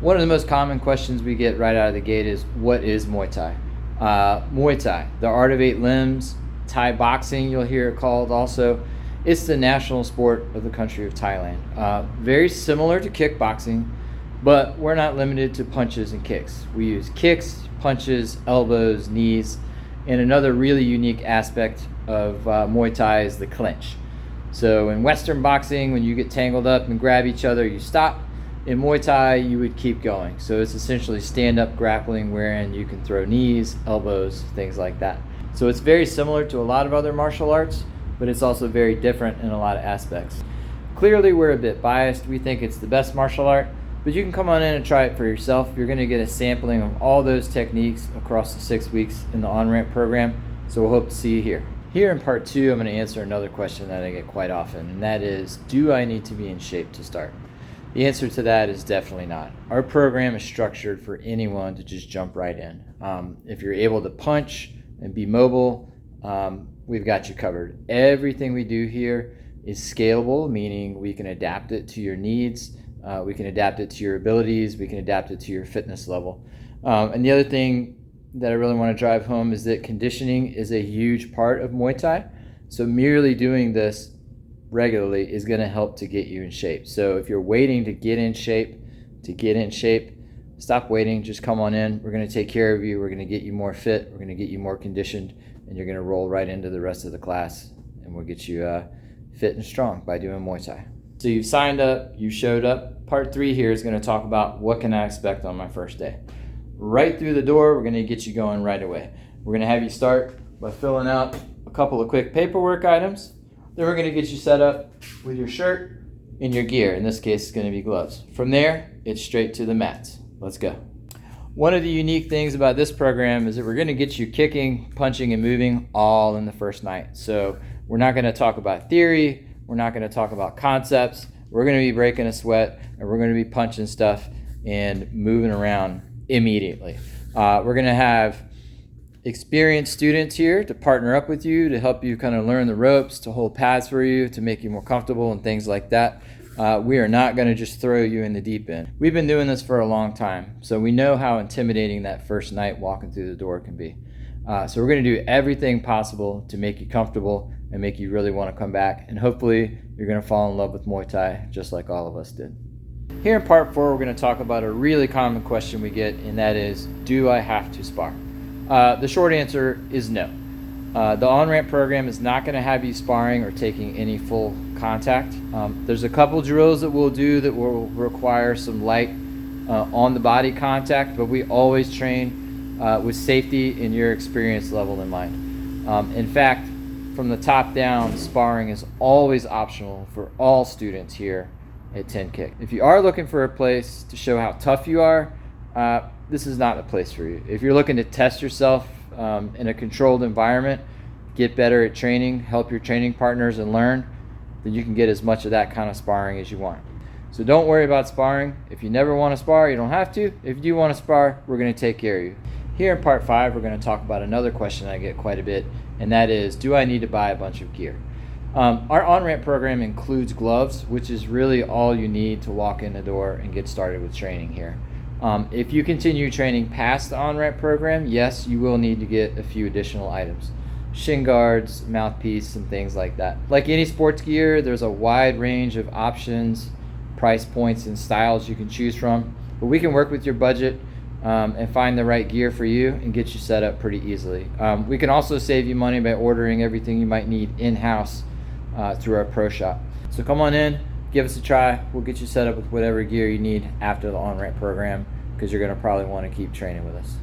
One of the most common questions we get right out of the gate is, what is Muay Thai? Muay Thai, the art of 8 limbs, Thai boxing, you'll hear it called also. It's the national sport of the country of Thailand. Very similar to kickboxing, but we're not limited to punches and kicks. We use kicks, punches, elbows, knees, and another really unique aspect of Muay Thai is the clinch. So in Western boxing, when you get tangled up and grab each other, you stop. In Muay Thai, you would keep going. So it's essentially stand-up grappling wherein you can throw knees, elbows, things like that. So it's very similar to a lot of other martial arts, but it's also very different in a lot of aspects. Clearly, we're a bit biased. We think it's the best martial art, but you can come on in and try it for yourself. You're going to get a sampling of all those techniques across the 6 weeks in the on-ramp program, so we'll hope to see you here. Here in part 2, I'm going to answer another question that I get quite often, and that is, do I need to be in shape to start? The answer to that is definitely not. Our program is structured for anyone to just jump right in. If you're able to punch and be mobile, we've got you covered. Everything we do here is scalable, meaning we can adapt it to your needs, we can adapt it to your abilities, we can adapt it to your fitness level. And the other thing that I really want to drive home is that conditioning is a huge part of Muay Thai. So merely doing this regularly is going to help to get you in shape. So if you're waiting to get in shape, stop waiting, just come on in. We're going to take care of you. We're going to get you more fit. We're going to get you more conditioned, and you're going to roll right into the rest of the class, and we'll get you fit and strong by doing Muay Thai. So you've signed up, you showed up. Part 3 here is going to talk about what can I expect on my first day. Right through the door, we're going to get you going right away. We're going to have you start by filling out a couple of quick paperwork items. Then we're going to get you set up with your shirt and your gear. In this case, it's going to be gloves. From there, it's straight to the mats. Let's go. One of the unique things about this program is that we're going to get you kicking, punching, and moving all in the first night. So we're not going to talk about theory. We're not going to talk about concepts. We're going to be breaking a sweat, and we're going to be punching stuff and moving around immediately. We're going to have experienced students here to partner up with you, to help you kind of learn the ropes, to hold pads for you, to make you more comfortable and things like that. We are not going to just throw you in the deep end. We've been doing this for a long time, so we know how intimidating that first night walking through the door can be. So we're going to do everything possible to make you comfortable and make you really want to come back, and hopefully you're going to fall in love with Muay Thai just like all of us did. Here in part 4, we're going to talk about a really common question we get, and that is, do I have to spar? The short answer is no. The on-ramp program is not going to have you sparring or taking any full contact. There's a couple drills that we'll do that will require some light on-the-body contact, but we always train with safety and your experience level in mind. In fact, from the top down, sparring is always optional for all students here at 10 Kick. If you are looking for a place to show how tough you are, this is not the place for you. If you're looking to test yourself in a controlled environment, get better at training, help your training partners and learn, then you can get as much of that kind of sparring as you want. So don't worry about sparring. If you never want to spar, you don't have to. If you do want to spar, we're going to take care of you. Here in part 5, we're going to talk about another question I get quite a bit, and that is, do I need to buy a bunch of gear? Our on-ramp program includes gloves, which is really all you need to walk in the door and get started with training here. If you continue training past the on-ramp program, yes, you will need to get a few additional items. Shin guards, mouthpiece, and things like that. Like any sports gear, there's a wide range of options, price points, and styles you can choose from. But we can work with your budget and find the right gear for you and get you set up pretty easily. We can also save you money by ordering everything you might need in-house through our pro shop. So come on in, give us a try. We'll get you set up with whatever gear you need after the on-ramp program, because you're going to probably want to keep training with us.